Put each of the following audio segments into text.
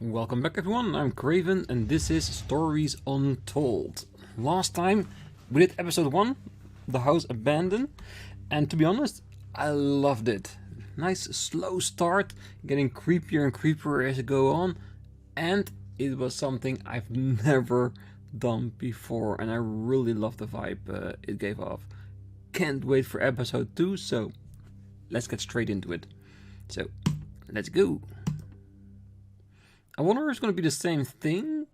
Welcome back everyone, I'm Craven and this is Stories Untold. Last time we did episode 1, The House Abandoned, and to be honest, I loved it. Nice slow start, getting creepier and creepier as it go on, and it was something I've never done before and I really love the vibe it gave off. Can't wait for episode 2, so let's get straight into it. So, let's go. I wonder if it's going to be the same thing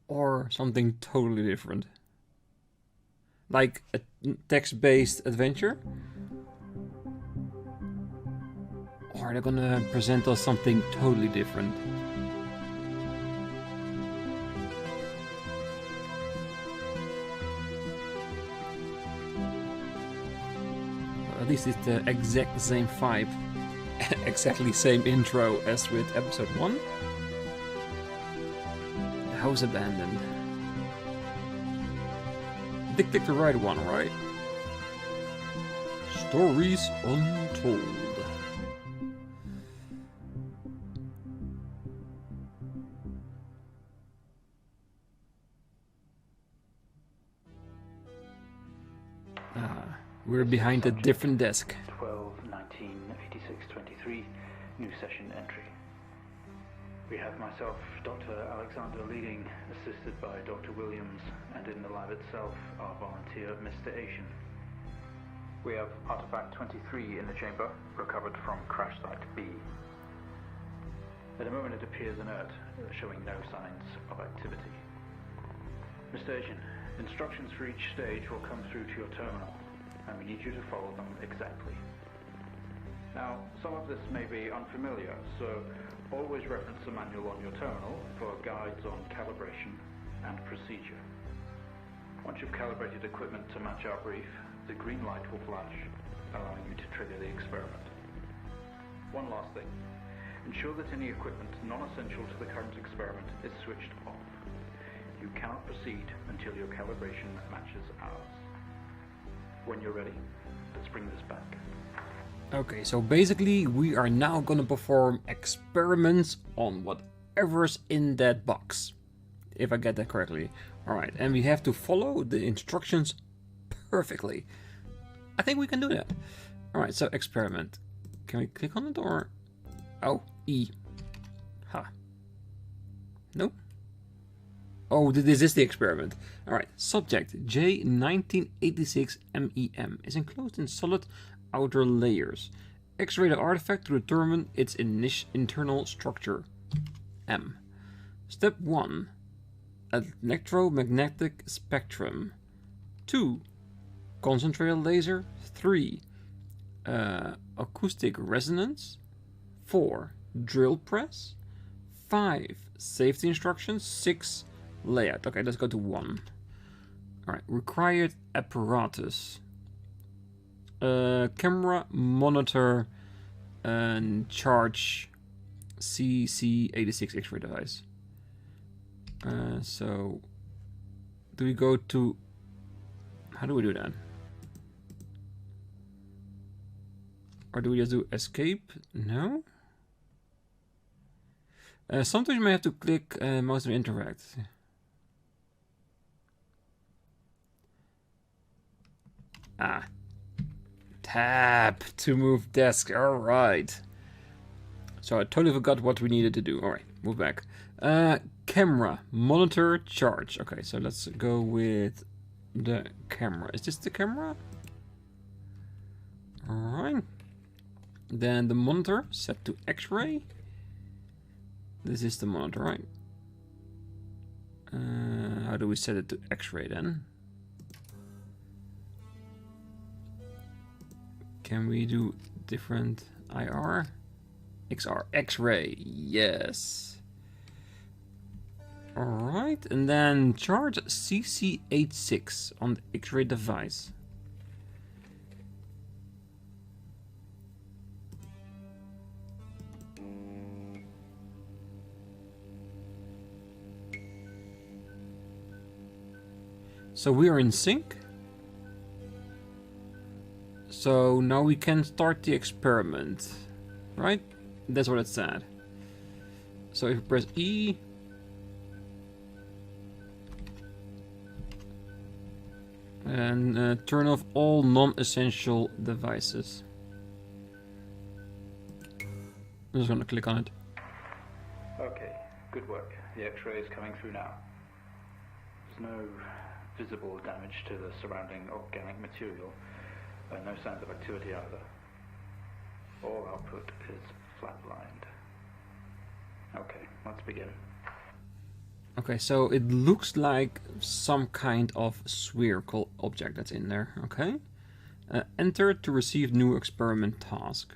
or something totally different. Like a text-based adventure? Or are they going to present us something totally different? Well, at least it's the exact same vibe. Exactly same intro as with episode 1. The House Abandoned. Dick picked the right one, right? Stories Untold. We're behind a different desk. 12/19/86/23, new session entry. We have myself, Dr. Alexander leading, assisted by Dr. Williams, and in the lab itself, our volunteer, Mr. Asian. We have artifact 23 in the chamber, recovered from crash site B. At the moment it appears inert, showing no signs of activity. Mr. Asian, instructions for each stage will come through to your terminal, and we need you to follow them exactly. Now, some of this may be unfamiliar, so always reference the manual on your terminal for guides on calibration and procedure. Once you've calibrated equipment to match our brief, the green light will flash, allowing you to trigger the experiment. One last thing. Ensure that any equipment non-essential to the current experiment is switched off. You cannot proceed until your calibration matches ours. When you're ready, let's bring this back. Okay, so basically we are now gonna perform experiments on whatever's in that box. If I get that correctly. Alright, and we have to follow the instructions perfectly. I think we can do that. Alright, so experiment. Can we click on it or... Oh, E. Ha. No? Oh, this is the experiment. Alright, subject J1986MEM is enclosed in solid outer layers. X-ray the artifact to determine its internal structure. M. Step 1. Electromagnetic spectrum. 2. Concentrated laser. 3. Acoustic resonance. 4. Drill press. 5. Safety instructions. 6. Layout. Okay, let's go to 1. Alright, required apparatus. Camera, monitor, and charge CC86 X-ray device. So, do we go to... How do we do that? Or do we just do escape? No? Sometimes you may have to click mouse to interact. Ah. Tab to move desk. Alright. So I totally forgot what we needed to do. Alright, move back. Camera, monitor, charge. Okay, so let's go with the camera. Is this the camera? Alright. Then the monitor, set to X-ray. This is the monitor, right? How do we set it to X-ray then? Can we do different IR? XR, X-ray, yes. Alright, and then charge CC86 on the X-ray device. So we are in sync. So now we can start the experiment, right? That's what it said. So if you press E, and turn off all non-essential devices. I'm just gonna click on it. Okay, good work. The X-ray is coming through now. There's no visible damage to the surrounding organic material, and no signs of activity either. All output is flatlined. Okay, let's begin. Okay, so it looks like some kind of spherical object that's in there, okay? Enter to receive new experiment task.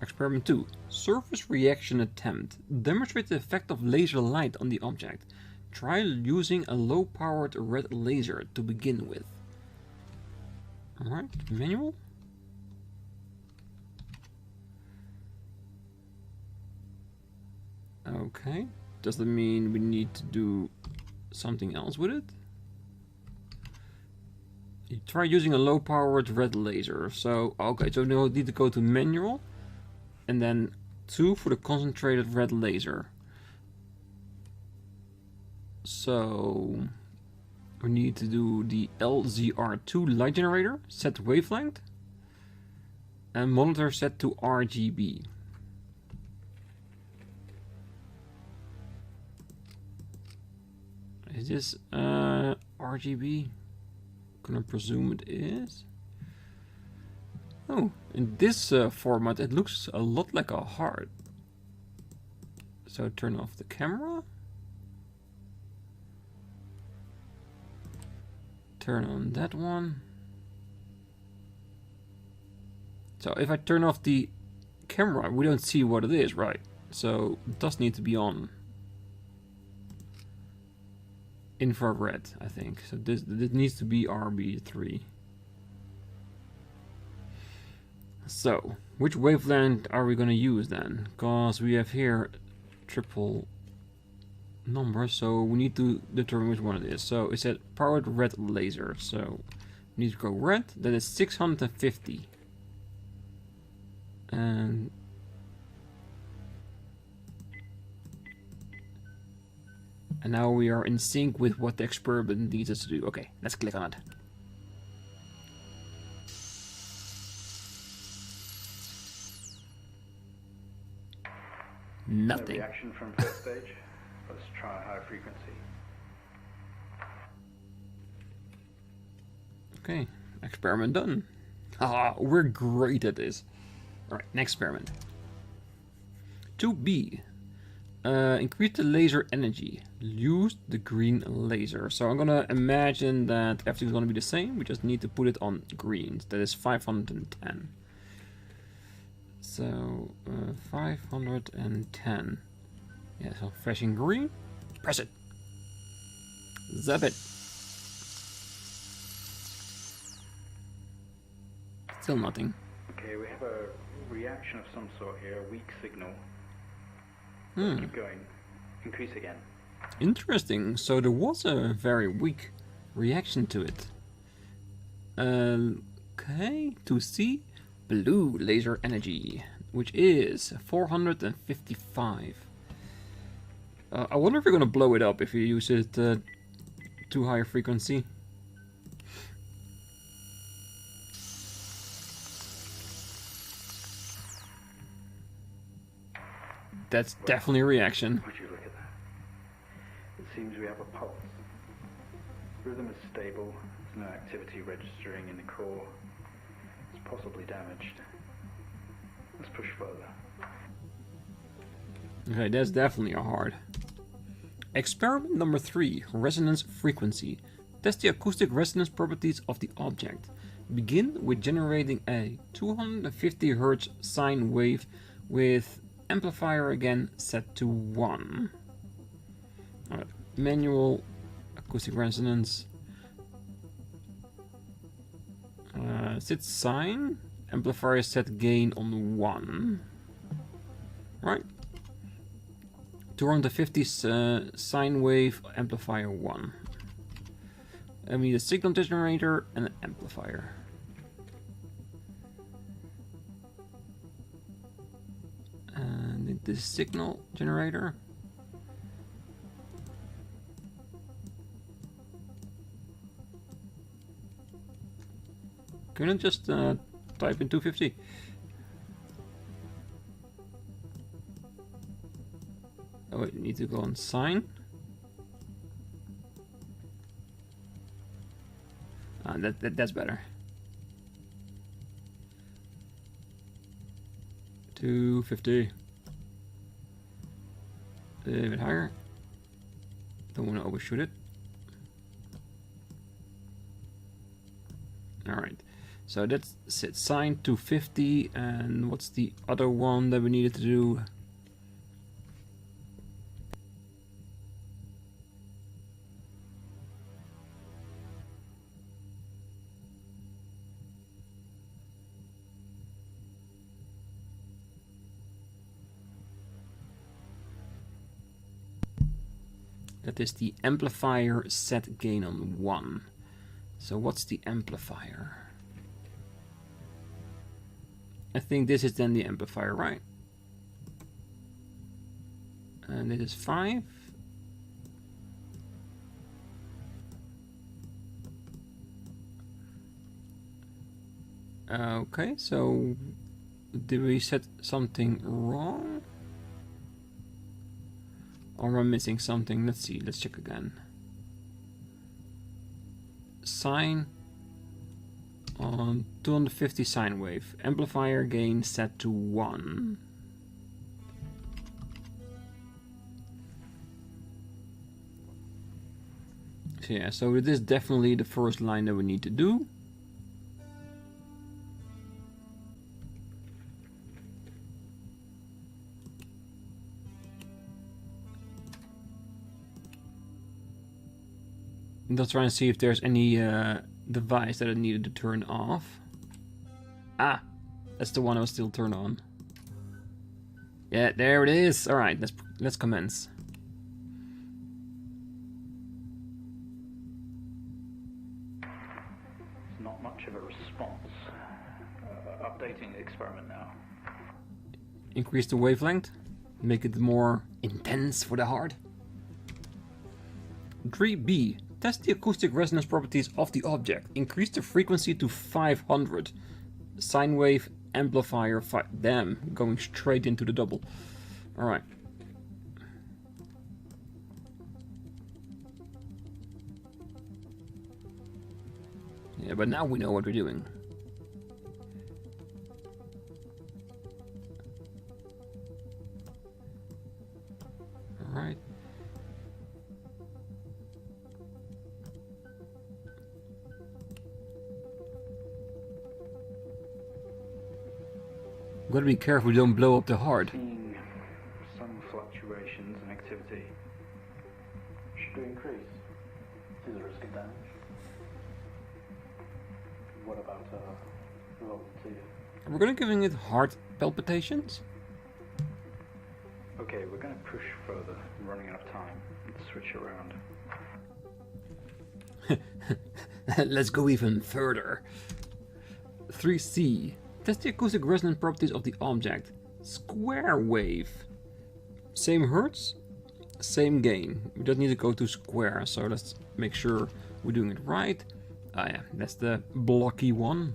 Experiment 2. Surface reaction attempt. Demonstrate the effect of laser light on the object. Try using a low-powered red laser to begin with. Alright, manual. Okay. Does that mean we need to do something else with it? You try using a low-powered red laser. So, okay, so we need to go to manual. And then 2 for the concentrated red laser. So, we need to do the LZR2 light generator, set wavelength. And monitor set to RGB. Is this RGB? Gonna presume it is. Oh, in this format it looks a lot like a heart. So turn off the camera. Turn on that one. So if I turn off the camera, we don't see what it is, right? So it does need to be on. Infrared, I think. So this needs to be RB3. So, which wavelength are we going to use then? Because we have here triple number, so we need to determine which one it is. So it said powered red laser, so we need to go red. That is 650. And now we are in sync with what the experiment needs us to do. Okay, let's click on it. Nothing. No reaction from first stage. Let's try a high frequency. Okay, experiment done. Haha, we're great at this. Alright, next experiment. 2B. Increase the laser energy. Use the green laser. So I'm gonna imagine that everything's gonna be the same. We just need to put it on green. That is 510. So 510. Yeah, so flashing green. Press it. Zap it. Still nothing. Okay, we have a reaction of some sort here, a weak signal. Keep going. Increase again. Interesting. So there was a very weak reaction to it. Okay, to see blue laser energy, which is 455. I wonder if you're gonna blow it up if you use it too high a frequency. That's definitely a reaction. Would you look at that? It seems we have a pulse. Rhythm is stable. There's no activity registering in the core. It's possibly damaged. Let's push further. Okay, that's definitely a hard. Experiment number 3, resonance frequency. Test the acoustic resonance properties of the object. Begin with generating a 250 Hz sine wave with amplifier again set to 1. Alright, manual acoustic resonance. Set sine, amplifier set gain on 1. Right. 250 sine wave, amplifier 1. I need a signal generator and an amplifier. And the signal generator. Can I just type in 250? Oh wait, need to go on sign. That's better. 250. A little bit higher. Don't want to overshoot it. Alright. So that's set sign 250, and what's the other one that we needed to do? That is the amplifier set gain on 1. So what's the amplifier? I think this is then the amplifier, right? And it is 5. Okay, so did we set something wrong? Or am I missing something? Let's see, let's check again. Sine on 250 sine wave. Amplifier gain set to 1. So yeah, so it is definitely the first line that we need to do. Let's try and see if there's any device that I needed to turn off. Ah, that's the one I was still turned on. Yeah, there it is. All right, let's commence. It's not much of a response. Updating the experiment now. Increase the wavelength, make it more intense for the heart. 3B. Test the acoustic resonance properties of the object. Increase the frequency to 500. Sine wave amplifier 5. Damn, going straight into the double. Alright. Yeah, but now we know what we're doing. Alright. Gotta be careful we don't blow up the heart. Seeing some fluctuations in activity. Should we increase? Is there risk of damage? What about volunteer? We're gonna giving it heart palpitations. Okay, we're going to push further. I'm running out of time. Let's switch around. Let's go even further. 3C. Test the acoustic resonance properties of the object. Square wave. Same hertz, same gain. We just need to go to square, so let's make sure we're doing it right. Ah yeah, that's the blocky one.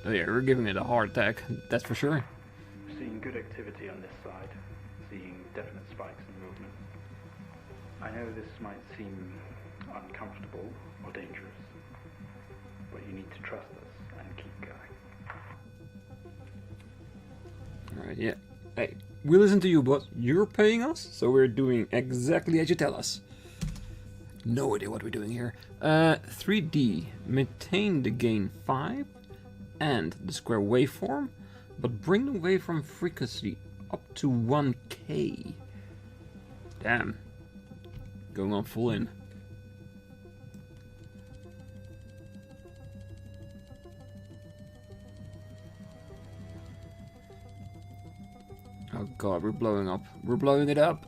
Oh yeah, we're giving it a heart attack, that's for sure. Seeing good activity on this side. Seeing definite spikes in movement. I know this might seem uncomfortable or dangerous, but you need to trust us and keep going. Alright, yeah. Hey, we listen to you, but you're paying us, so we're doing exactly as you tell us. No idea what we're doing here. 3D. Maintain the gain 5 and the square waveform, but bring the waveform frequency up to 1K. Damn. Going on full in. Oh god, we're blowing up. We're blowing it up.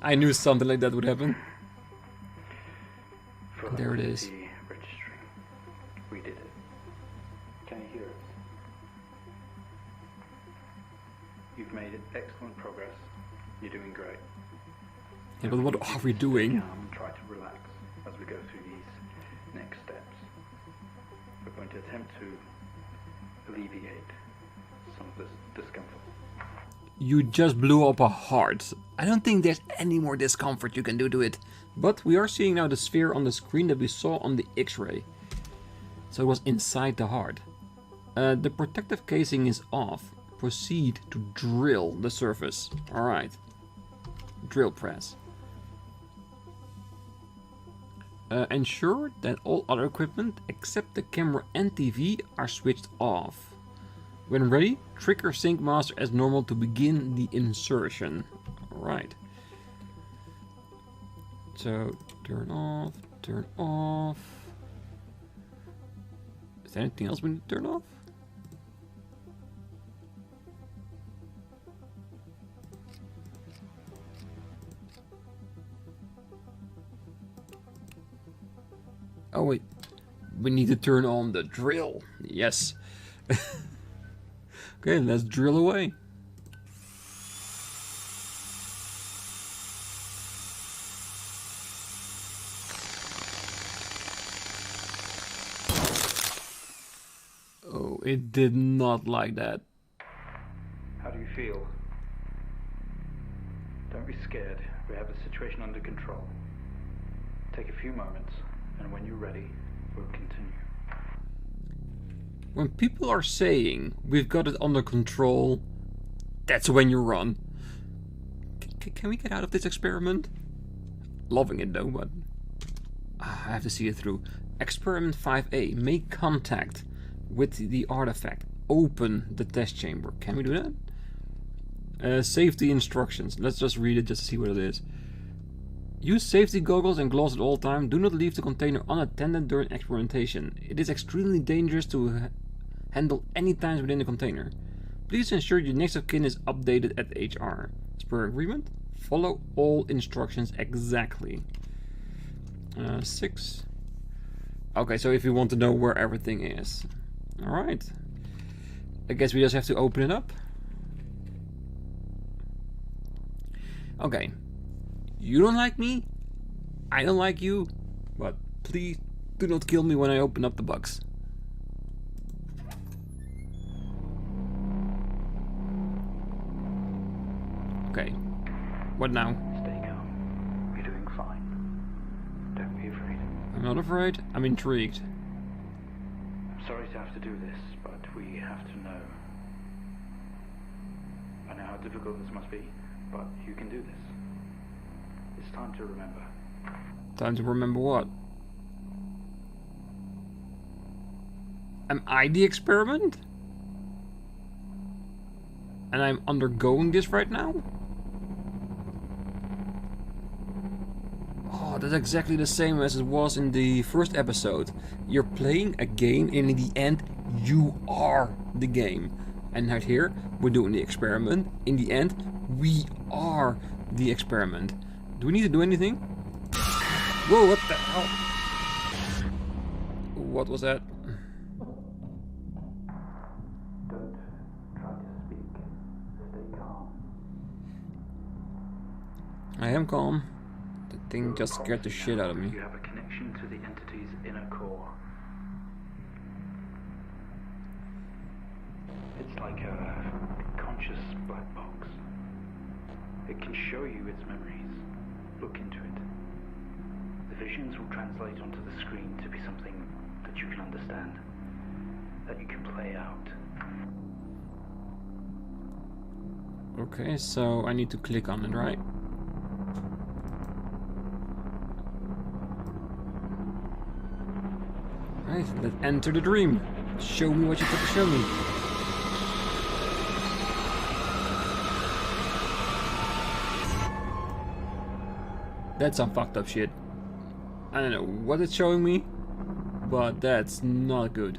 I knew something like that would happen. For There it is. activity registry. We did it. Can you hear us? You've made excellent progress. You're doing great. Yeah, but what are we doing? Try to relax as we go through these next steps. We're going to attempt to alleviate some of this discomfort. You just blew up a heart. I don't think there's any more discomfort you can do to it. But we are seeing now the sphere on the screen that we saw on the X-ray. So it was inside the heart. The protective casing is off. Proceed to drill the surface. Alright. Drill press. Ensure that all other equipment except the camera and TV are switched off. When ready, trigger Sync Master as normal to begin the insertion. Alright. So, turn off, turn off. Is there anything else we need to turn off? Oh wait, we need to turn on the drill. Yes. Okay, let's drill away. Oh, it did not like that. How do you feel? Don't be scared. We have the situation under control. Take a few moments, and when you're ready, we'll continue. When people are saying we've got it under control, that's when you run. Can we get out of this experiment? Loving it though, but I have to see it through. Experiment 5A. Make contact with the artifact. Open the test chamber. Can we do that? Safety instructions. Let's just read it just to see what it is. Use safety goggles and gloves at all times. Do not leave the container unattended during experimentation. It is extremely dangerous to handle any times within the container. Please ensure your next of kin is updated at HR. As per agreement, follow all instructions exactly. 6. Okay, so if you want to know where everything is. Alright. I guess we just have to open it up. Okay. You don't like me, I don't like you, but please do not kill me when I open up the box. Okay, what now? Stay calm. You're doing fine. Don't be afraid. I'm not afraid, I'm intrigued. I'm sorry to have to do this, but we have to know. I know how difficult this must be, but you can do this. It's time to remember. Time to remember what? Am I the experiment? And I'm undergoing this right now? Oh, that's exactly the same as it was in the first episode. You're playing a game and in the end, you are the game. And right here, we're doing the experiment. In the end, we are the experiment. Do we need to do anything? Whoa, what the hell? What was that? Don't try to speak. Stay calm. I am calm. The thing just scared the shit out of me. You have a connection to the entity's inner core. It's like a conscious black box. It can show you its memories. Look into it. The visions will translate onto the screen to be something that you can understand, that you can play out. Okay, so I need to click on it, right? Right, let's enter the dream. Show me what you got to show me. That's some fucked up shit. I don't know what it's showing me, but that's not good.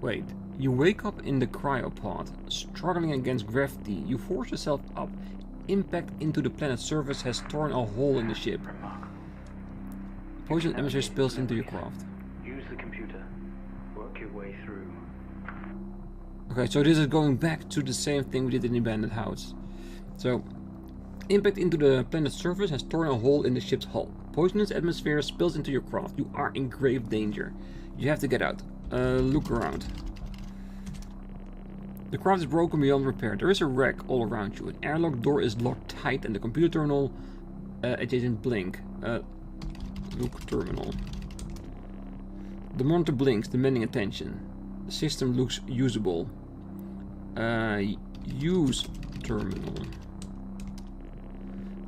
Wait, you wake up in the cryopod, struggling against gravity. You force yourself up. Impact into the planet's surface has torn a hole in the ship. Remarkable. Poison atmosphere spills into your craft. Use the computer. Work your way through. Okay, so this is going back to the same thing we did in the abandoned house. So, impact into the planet's surface has torn a hole in the ship's hull. Poisonous atmosphere spills into your craft. You are in grave danger. You have to get out. Look around. The craft is broken beyond repair. There is a wreck all around you. An airlock door is locked tight and the computer terminal adjacent blink. Look terminal. The monitor blinks, demanding attention. The system looks usable. Use terminal.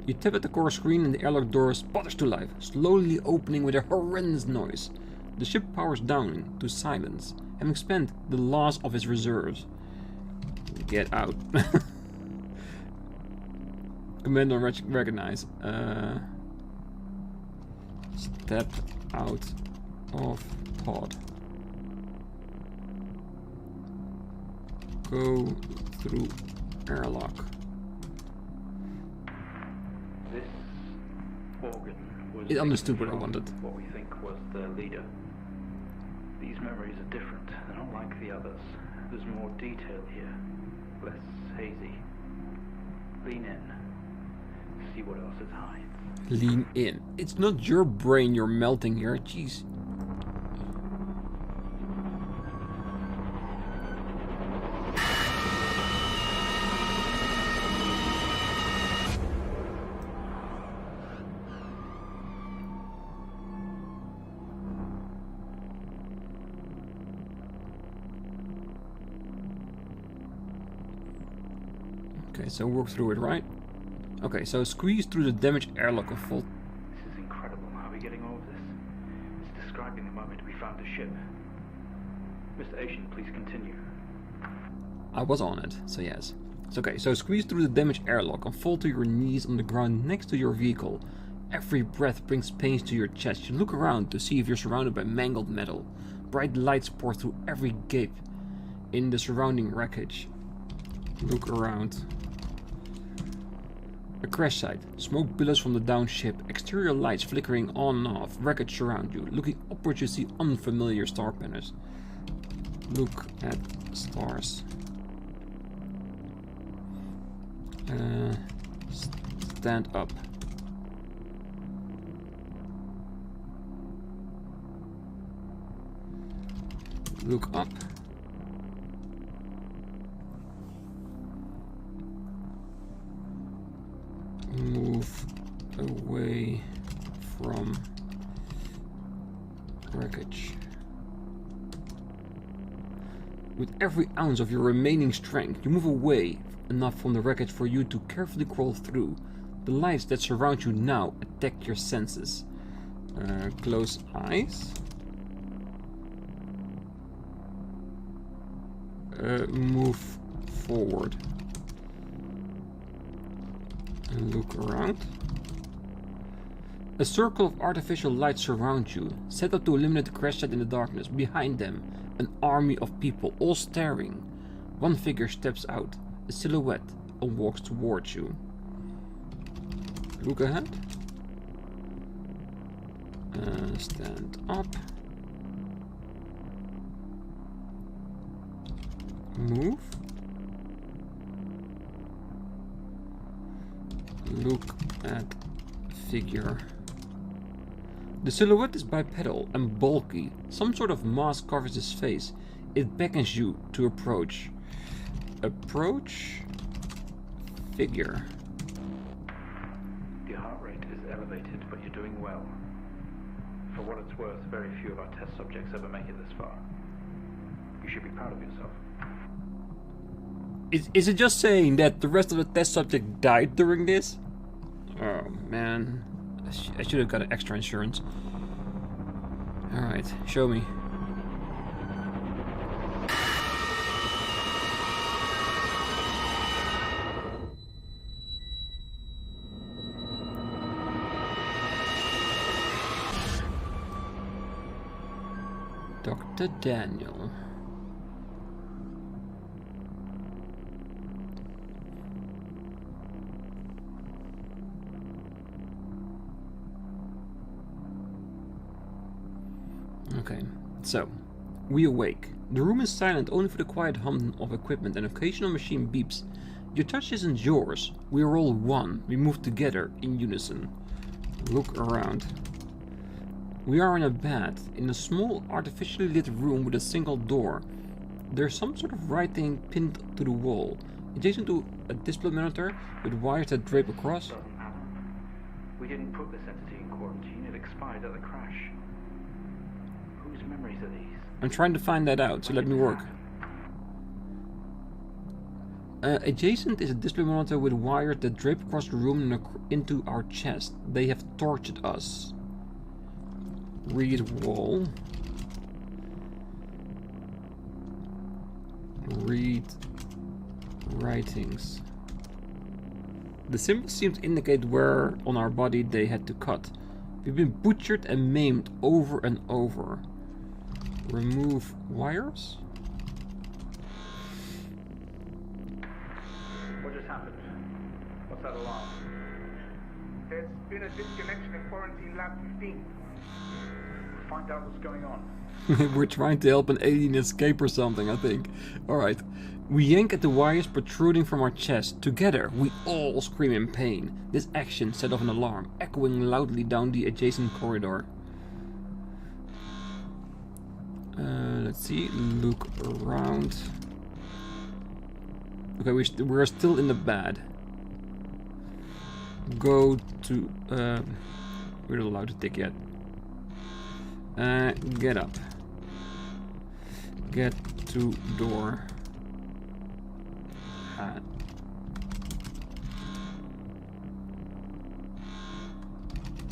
You tap at the core screen and the airlock door sputters to life, slowly opening with a horrendous noise. The ship powers down to silence, having spent the last of its reserves. Get out. Commander recognize. Step out of pod. Go through airlock. This organ was... It understood what I wanted. What we think was the leader. These memories are different. They're not like the others. There's more detail here. Less hazy. Lean in. See what else it hides. Lean in. It's not your brain you're melting here. Jeez. Okay, so work through it, right? Okay, so squeeze through the damaged airlock and fall. This is incredible. How are we getting all of this? It's describing the moment we found the ship. Mr. Asian, please continue. I was on it, so yes. So, okay, so squeeze through the damaged airlock and fall to your knees on the ground next to your vehicle. Every breath brings pain to your chest. You look around to see if you're surrounded by mangled metal. Bright lights pour through every gap in the surrounding wreckage. Look around. A crash site. Smoke billows from the downed ship. Exterior lights flickering on and off. Wreckage surround you. Looking upwards you see unfamiliar star patterns. Look at stars. Stand up. Look up. Move away from wreckage. With every ounce of your remaining strength, you move away enough from the wreckage for you to carefully crawl through. The lights that surround you now attack your senses. Close eyes. Move forward. And look around. A circle of artificial lights surround you, set up to eliminate the crash site in the darkness. Behind them, an army of people, all staring. One figure steps out, a silhouette, and walks towards you. Look ahead. Stand up. Move. Look at figure. The silhouette is bipedal and bulky. Some sort of mask covers his face. It beckons you to approach. Approach. Figure. Your heart rate is elevated, but you're doing well. For what it's worth, very few of our test subjects ever make it this far. You should be proud of yourself. Is it just saying that the rest of the test subject died during this? Oh man, I should have got an extra insurance. Alright, show me. Dr. Daniel. Okay, so we awake. The room is silent only for the quiet hum of equipment. An occasional machine beeps. Your touch isn't yours. We are all one. We move together in unison. Look around. We are in a bed, in a small artificially lit room with a single door. There's some sort of writing pinned to the wall, adjacent to a display monitor with wires that drape across. Doesn't matter. We didn't put this entity in quarantine. It expired at the crash. Whose memories are these? I'm trying to find that out, so let me work. Adjacent is a display monitor with wires that drape across the room and into our chest. They have tortured us. Read wall. Read writings. The symbols seem to indicate where on our body they had to cut. We've been butchered and maimed over and over. Remove wires? What just happened? What's that alarm? There's been a disconnection in quarantine lab 15. Find out what's going on. We're trying to help an alien escape or something, I think. Alright. We yank at the wires protruding from our chest. Together, we all scream in pain. This action set off an alarm, echoing loudly down the adjacent corridor. Let's see. Look around. Okay, we're still in the bed. Go to... we're not allowed to tick yet. Get up. Get to door.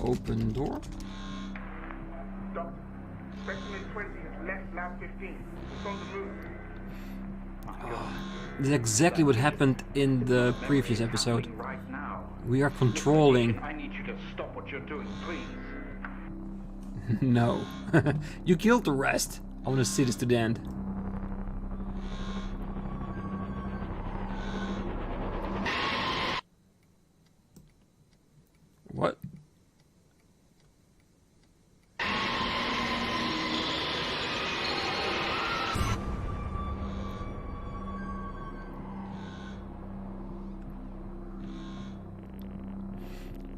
Open door. Doctor, specimen 20 has left lab 15. It's on the move. This is exactly what happened in the previous episode. Right now. We are controlling. I need you to stop what you're doing, please. No. You killed the rest. I want to see this to the end. What?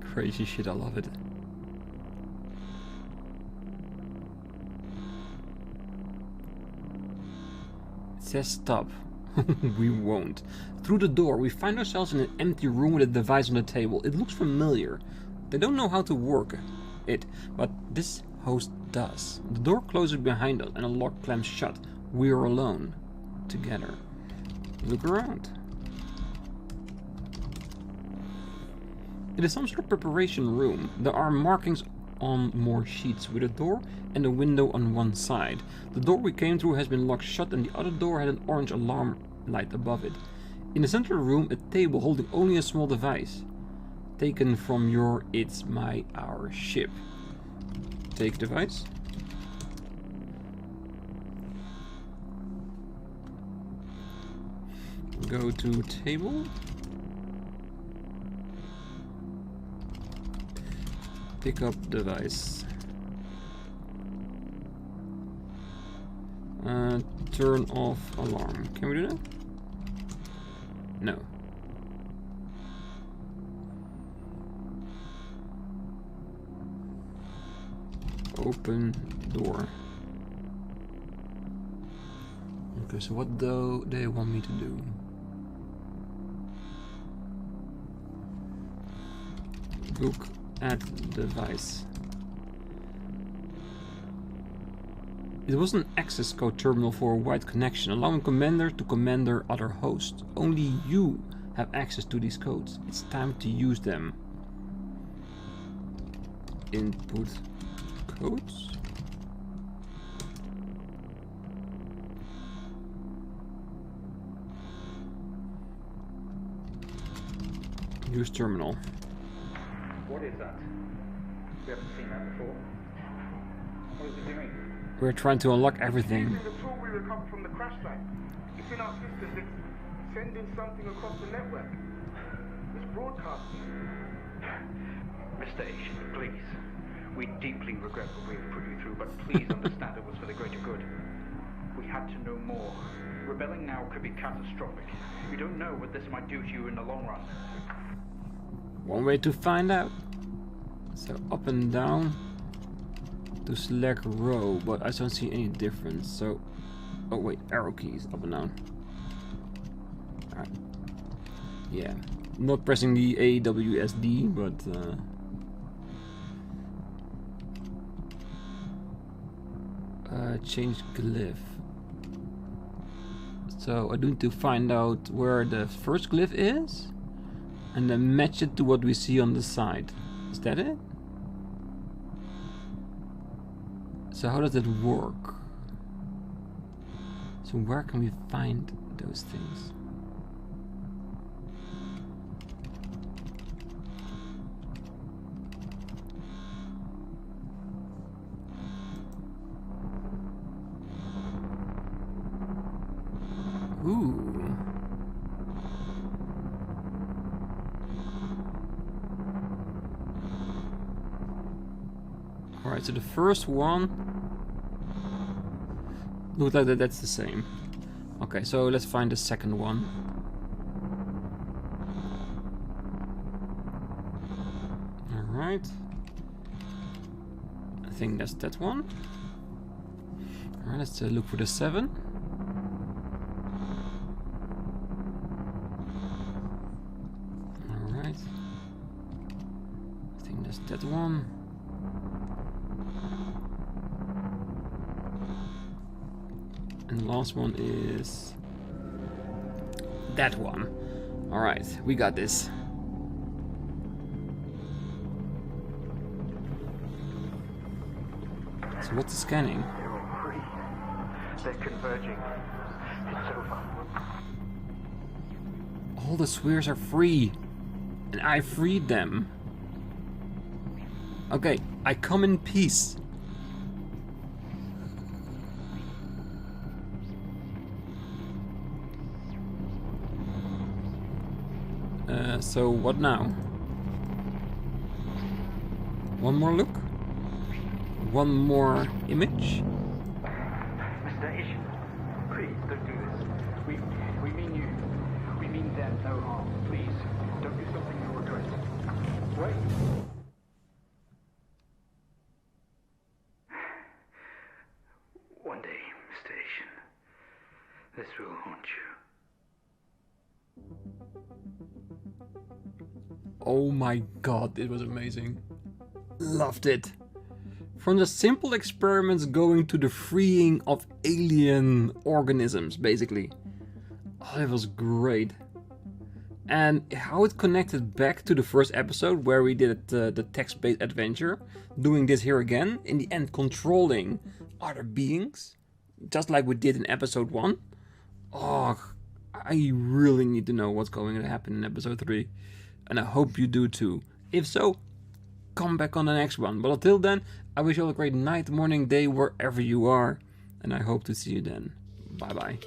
Crazy shit, I love it. It says stop. We won't. Through the door, we find ourselves in an empty room with a device on the table. It looks familiar. They don't know how to work it, but this host does. The door closes behind us and a lock clamps shut. We're alone. Together. Look around. It is some sort of preparation room. There are markings on more sheets with a door and a window on one side. The door we came through has been locked shut and the other door had an orange alarm light above it. In the center of the room, a table holding only a small device. Taken from your It's My Our ship. Take device. Go to table. Pick up device. Turn off alarm. Can we do that? No. Open door. Okay, so what do they want me to do? Look at device. It was an access code terminal for a wide connection, allowing commander to commander other hosts. Only you have access to these codes. It's time to use them. Input codes. Use terminal. What is that? We haven't seen that before. What is it doing? We're trying to unlock everything. Using the tool we recovered from the crash site. It's in our systems. It's sending something across the network. It's broadcasting. Mr. Asian, please. We deeply regret what we have put you through, but please understand it was for the greater good. We had to know more. Rebelling now could be catastrophic. You don't know what this might do to you in the long run. One way to find out. So up and down to select row, but I don't see any difference. So, oh wait, arrow keys up and down. Alright. Yeah, not pressing the AWSD, but change glyph. So I need to find out where the first glyph is and then match it to what we see on the side. Is that it? So how does it work? So where can we find those things? Ooh. Alright, so the first one looks like that's the same. Okay, so let's find the second one. Alright. I think that's that one. Alright, let's look for the 7. Alright. I think that's that one. And the last one is that one. Alright, we got this. So what's the scanning? They're all free. They're converging. It's over. All the spheres are free. And I freed them. Okay, I come in peace. So what now? One more look? One more image? Mr. Asian, please don't do this. We mean you. We mean them no harm. Please, don't do something you'll regret. Wait. One day, Mr. Asian, this will haunt you. Oh my god, it was amazing. Loved it. From the simple experiments going to the freeing of alien organisms, basically. Oh, it was great. And how it connected back to the first episode where we did the text-based adventure. Doing this here again, in the end controlling other beings. Just like we did in episode 1. Oh, I really need to know what's going to happen in episode 3. And I hope you do too. If so, come back on the next one. But until then, I wish you all a great night, morning, day, wherever you are. And I hope to see you then. Bye bye.